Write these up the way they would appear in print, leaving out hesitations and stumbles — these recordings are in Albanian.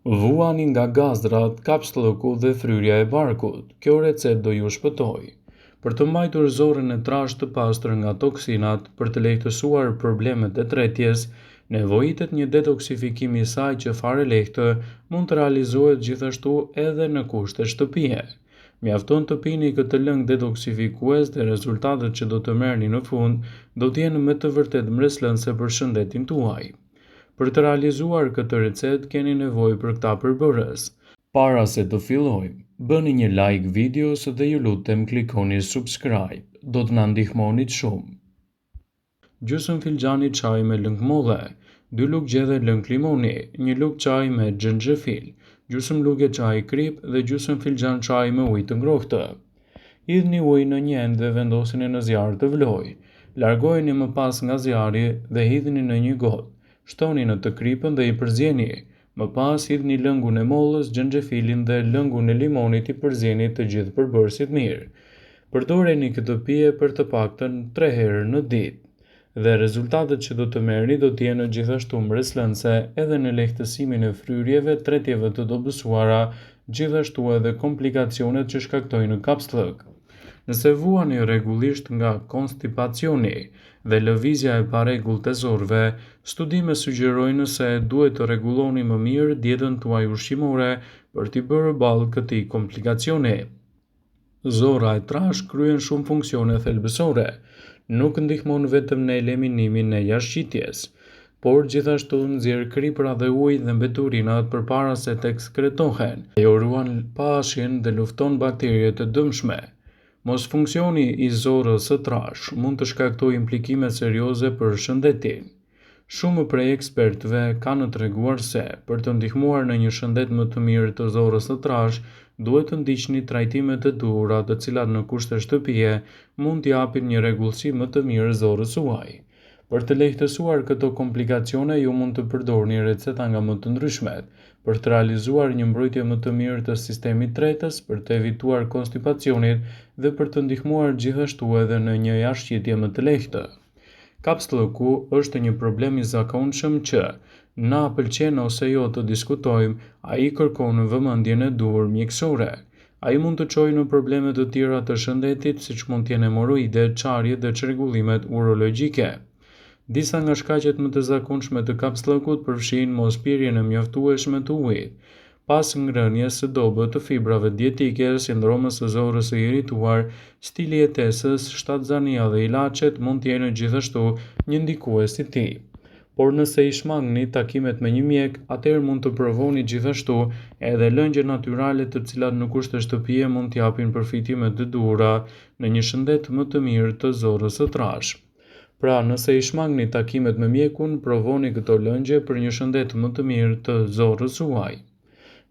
Vuani nga gazdrat, kapslloku dhe fryrja e barkut. Kjo recetë do ju shpëtojë. Për të mbajtur zorrën e trashë të pastër nga toksinat, për të lehtësuar problemet e tretjes, nevojitet një detoksifikim i saj që fare lehtë mund të realizohet gjithashtu edhe në kushte shtëpie. Mjafton të pini këtë lëng detoksifikues dhe rezultatet që do të merrni në fund do të jenë me të vërtetë mbreslënëse për shëndetin tuaj. Për të realizuar këtë recetë keni nevojë për këta përbërës. Para se të fillojmë, bëni një like videos dhe ju lutem klikoni subscribe. Do të na ndihmonit shumë. Gjysmë filxhani çaj me lëng molle, 2 lugë gjedhe lëng limoni, 1 lugë çaj me xhenxhefil, gjysmë lugë çaj krip dhe gjysmë filxhan çaj me ujë të ngrohtë. Hidhni ujin në një enë dhe vendosini në zjarr të vlojë. Largojeni më pas nga zjarri dhe hidhni në një gotë. Shtoni në të kripën dhe i përzjeni. Më pas hidhni lëngun e mollës, xhenxhefilin dhe lëngun e limonit i përzjeni të gjithë përbërësit mirë. Përdoreni këtë pije për të paktën 3 herë në ditë dhe rezultatet që do të merrni do të jenë gjithashtu mbreslënëse edhe në lehtësimin e fryrjeve, tretjeve të dobësuara, gjithashtu edhe komplikacionet që shkaktojnë kapslëk. Nëse vuani rregullisht nga konstipacioni dhe lëvizja e parregullt të zorrëve, studimet sugjerojnë se duhet të rregulloni më mirë dietën tuaj ushqimore për t'i bërë balë këtij komplikacioni. Zorra e trashë kryen shumë funksione thelbësore, nuk ndihmon vetëm në eliminimin e jashtëqitjes, por gjithashtu nxjerr kripra dhe ujë dhe mbeturinat përpara se të ekskretohen. Ajo ruan pahashin dhe lufton bakterie të dëmshme. Mos funksioni i zorrës së trashë mund të shkaktojë implikime serioze për shëndetin. Shumë prej ekspertëve kanë treguar se për të ndihmuar në një shëndet më të mirë të zorrës së trashë, duhet të ndiqni trajtime të duhura, të cilat në kushte shtëpie mund t'i japin një rregullsi më të mirë zorrës suaj. Për të lehtësuar këto komplikacione, ju mund të përdorni receta nga më të ndryshmet, për të realizuar një mbrojtje më të mirë të sistemit tretës, për të evituar konstipacionin dhe për të ndihmuar gjithashtu edhe në një jashtëqitje më të lehtë. Kapslëku është një problem i zakonshëm që na pëlqen ose jo të diskutojmë, ai kërkon vëmendjen e duhur mjekësore. Ai mund të çojë në probleme të tjera të shëndetit, siç mund të jenë hemoroide, çarje dhe çrregullimet urologjike. Disa nga shkaqet më të zakonshme të kapslëkut përfshijnë mospirjen e mjaftueshme të ujit, pas ngrënies së dobët të fibrave dietike, sindromës së zorrës së irrituar, stili i jetesës, shtatzania dhe ilaçet mund të jenë gjithashtu një ndikues i tij. Por nëse i shmangni takimet me një mjek, atëherë mund të provoni gjithashtu edhe lëngje natyrale të cilat në kushte shtëpie mund t'japin përfitime të duhura në një shëndet më të mirë të zorrës së trashë. Pra, nëse i shmangni takimet me mjekun, provoni këto lëngje për një shëndet më të mirë të zorrës suaj.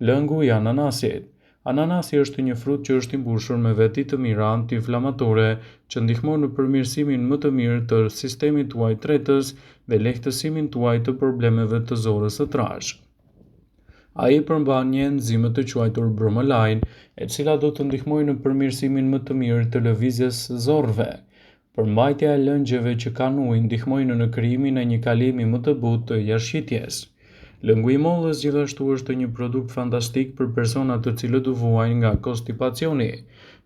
Lëngu i ananasit. Ananasi është një frut që është i mbushur me veti të mira antiinflamatore që ndihmon në përmirësimin më të mirë të sistemit tuaj tretës dhe lehtësimin tuaj të problemeve të zorrës së trashë. Ai përmban një enzim të quajtur bromelain, e cila do të ndihmojë në përmirësimin më të mirë të lëvizjes së zorrëve. Përmbajtja e lëngjeve që kanë ujë ndihmojnë në krijimin e një kalimi më të butë të jashtëqitjes. Lëngu i mollës gjithashtu është një produkt fantastik për persona të cilët u vuajnë nga konstipacioni.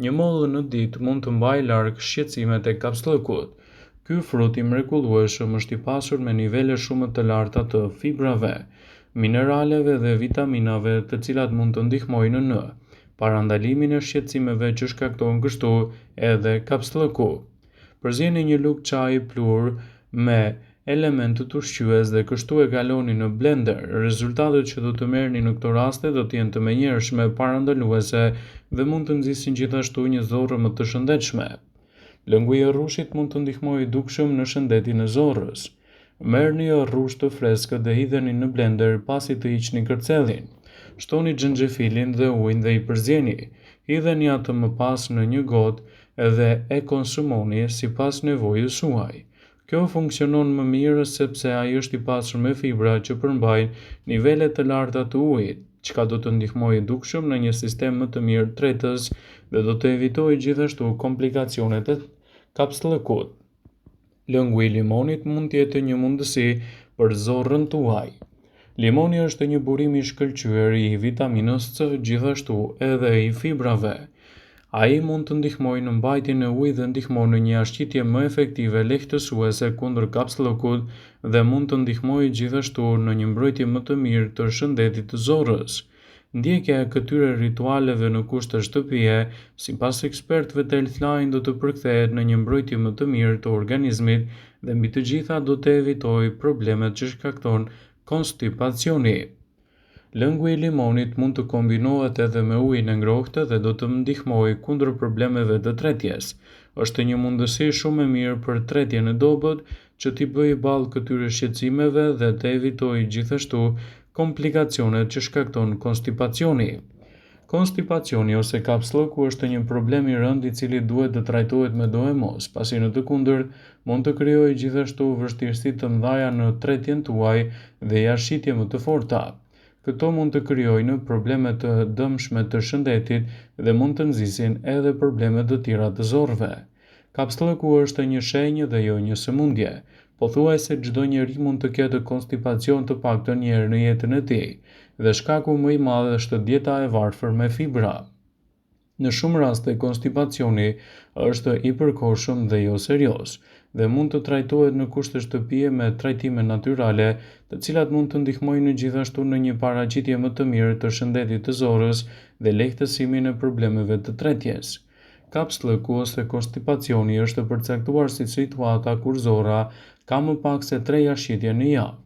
Një mollë në ditë mund të mbajë larg shqetësimet e kapslëkut. Ky frut i mrekullueshëm është i pasur me nivele shumë të larta të fibrave, mineraleve dhe vitaminave të cilat mund të ndihmojnë në parandalimin e shqetësimeve që shkakton kështu edhe kapslëku. Përzjeni një lugë çaji plur me elementë të ushqyes dhe kështu e kaloni në blender. Rezultatet që do të merrni në këto raste do të jenë të menjëhershme, parandaluese dhe mund të nxisin gjithashtu një zorrë më të shëndetshme. Lëngu i rrushit mund të ndihmojë dukshëm në shëndetin e zorrës. Merrni rrush të freskët dhe hidheni në blender pasi të hiqni kërcellin. Shtoni xhenxhefilin dhe ujin dhe i përzjeni. Hidheni atë më pas në një gotë dhe e konsumoni sipas nevojës suaj. Kjo funksionon më mirë sepse ai është i pasur me fibra që përmbajnë nivele të larta të ujit, çka do të ndihmojë dukshëm në një sistem më të mirë tretës dhe do të evitojë gjithashtu komplikacionet e kapslëkut. Lëngu i limonit mund të jetë një mundësi për zorrën tuaj. Limoni është një burim i shkëlqyer i vitaminës C, gjithashtu edhe i fibrave. Ai mund të ndihmojë në mbajtjen e ujit dhe ndihmon në një ashqitje më efektive lehtësuese kundër kapsllokut dhe mund të ndihmojë gjithashtu në një mbrojtje më të mirë të shëndetit të zorrës. Ndjekja e këtyre ritualeve në kushte shtëpie, sipas ekspertëve të Healthline, do të përkthehet në një mbrojtje më të mirë të organizmit dhe mbi të gjitha do të evitojë problemet që shkakton konstipacioni. Lëngu i limonit mund të kombinohet edhe me ujin e ngrohtë dhe do të ndihmojë kundër problemeve të tretjes. Është një mundësi shumë e mirë për tretjen e dobët që t'i bëjë ballë këtyre shqetësimeve dhe të evitojë gjithashtu komplikacionet që shkakton konstipacioni. Konstipacioni ose kapsllëku është një problem i rëndë i cili duhet të trajtohet me do e mos, pasi në të kundërt mund të krijojë gjithashtu vështirësi të mëdha në tretjen tuaj dhe jashtësitje më të forta. Këto mund të krijojnë probleme të dëmshme të shëndetit dhe mund të nxisin edhe probleme të tjera të zorrve. Kapsllëku është një shenjë dhe jo një sëmundje. Pothuajse çdo njeri mund të ketë konstipacion të paktën një herë në jetën e tij, dhe shkaku më i madh është dieta e varfër me fibra. Në shumë raste, konstipacioni është i përkohshëm dhe jo serioz, dhe mund të trajtohet në kushte shtëpie me trajtime natyrale, të cilat mund të ndihmojnë gjithashtu në një paraqitje më të mirë të shëndetit të zorrës dhe lehtësimin e problemeve të tretjes. Kapsllëku ose konstipacioni është përcaktuar si situata kur zorra ka më pak se 3 jashtësitje në javë.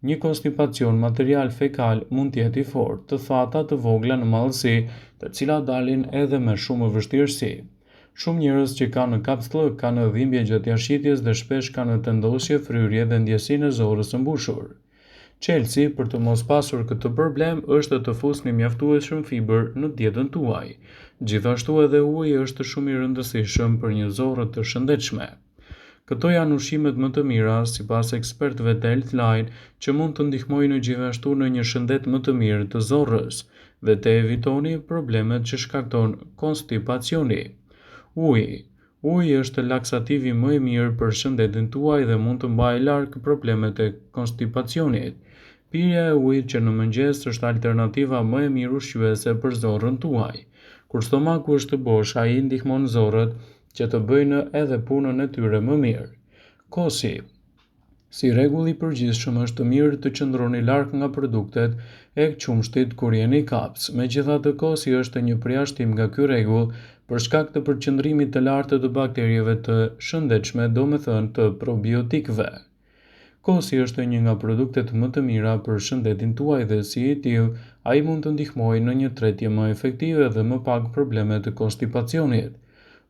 Një konstipacion material fekal mund të jetë i fortë, të thata, të vogla në madhësi, të cilat dalin edhe me shumë vështirësi. Shumë njerëz që kanë kapsllëk kanë dhimbje gjatë jashtësitjes dhe shpesh kanë tendosje, fryrje dhe ndjesinë e zorrës së mbushur. Çelësi për të mos pasur këtë problem është të fusni mjaftueshëm fibër në dietën tuaj. Gjithashtu edhe uji është shumë i rëndësishëm për një zorrë të shëndetshme. Këto janë ushqimet më të mira, sipas ekspertëve të Healthline, që mund të ndihmojnë gjithashtu në një shëndet më të mirë të zorrës dhe të evitoni problemet që shkakton konstipacioni. Uji. Uji është laksativi më i mirë për shëndetin tuaj dhe mund të mbajë larg problemet e konstipacionit. Pirja e ujit që në mëngjes është alternativa më e mirë ushqyese për zorrën tuaj. Kur stomaku është bosh, ai ndihmon zorrët që të bëjnë edhe punën e tyre më mirë. Kosi. Si rregull i përgjithshëm është mirë të qëndroni larg nga produktet e qumshtit kur jeni kaps. Megjithatë, kosi është një përjashtim nga ky rregull për shkak të përqendrimit të lartë të bakterieve të shëndetshme, domethënë të probiotikëve. Kosi është një nga produktet më të mira për shëndetin tuaj dhe si i tillë, ai mund të ndihmojë në një tretje më efektive dhe më pak probleme të konstipacionit.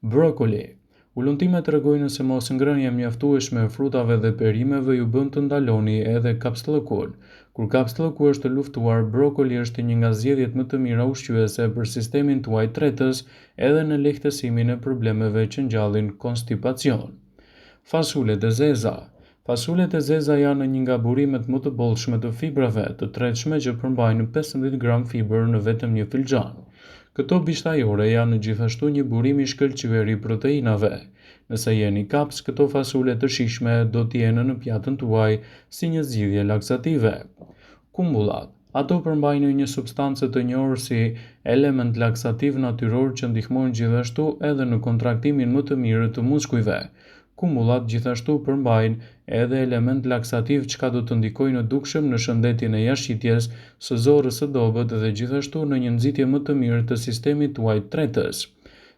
Brokoli. Ulëntimet tregojnë se mos ngrënia mjaftueshme e frutave dhe perimeve ju bën të ndaloni edhe kapsllëkun. Kur kapsllëku është luftuar, brokoli është një nga zgjedhjet më të mira ushqyese për sistemin tuaj tretës edhe në lehtësimin e problemeve që ngjallin konstipacion. Fasulet e zeza. Fasulet e zeza janë një nga burimet më të bollshme të fibrave të tretshme që përmbajnë 15 gram fibër në vetëm një filxhan. Këto bishtajore janë gjithashtu një burim i shkëlqyer i proteinave. Nëse jeni kaps, këto fasule të shijshme do të jenë në pjatën tuaj si një zgjidhje laksative. Kumbullat. Ato përmbajnë një substancë të njohur si element laksativ natyror që ndihmojnë gjithashtu edhe në kontraktimin më të mirë të muskujve. Kumullat gjithashtu përmbajnë edhe element laksativ çka do të ndikojë në dukshëm në shëndetin e jashtësitjes së zorrës së dobët dhe gjithashtu në një nxitje më të mirë të sistemit tuaj tretës.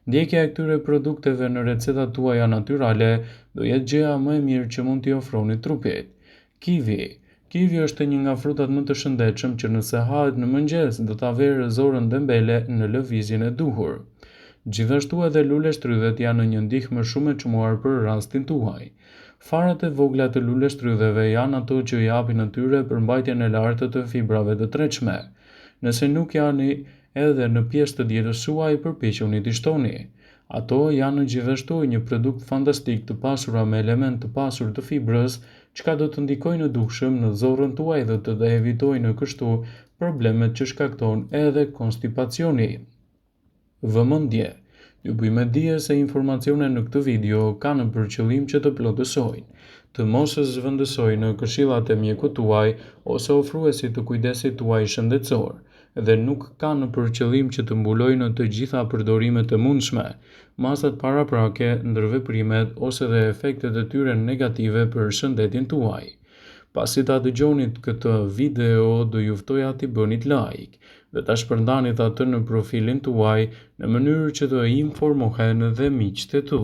Ndjekja e këtyre produkteve në recetat tuaja natyrale do jetë gjëja më e mirë që mund t'i ofroni trupit. Kivi. Kivi është një nga frutat më të shëndetshëm që nëse hahet në mëngjes do ta verë zorrën dembele në lëvizjen e duhur. Gjithashtu edhe luleshtrydhet janë një ndihmë shumë e çmuar për rastin tuaj. Farat e vogla të luleshtrydheve janë ato që japin atyre përmbajtjen e lartë të fibrave të tretshme. Nëse nuk janë edhe në pjesë të dietës suaj, përpiquni t'i shtoni. Ato janë gjithashtu një produkt fantastik të pasura me element të pasur të fibrës, çka do të ndikojnë në dukshëm në zorrën tuaj dhe të evitojnë kështu problemet që shkakton edhe konstipacioni. Vëmendje. Ju bëjmë dije se informacionet në këtë video kanë për qëllim që të plotësojnë, të mos zhvendësoj në këshillat e mjekut tuaj ose ofruesit të kujdesit tuaj shëndetësor, dhe nuk kanë për qëllim që të mbulojnë të gjitha përdorimet e mundshme, masat paraprake, ndërveprimet ose dhe efektet e tyre negative për shëndetin tuaj. Pasi ta dëgjonit këtë video, do ju ftoja t'i bënit like dhe ta shpërndanit atë në profilin tuaj në mënyrë që të informohen dhe miqtë e tu.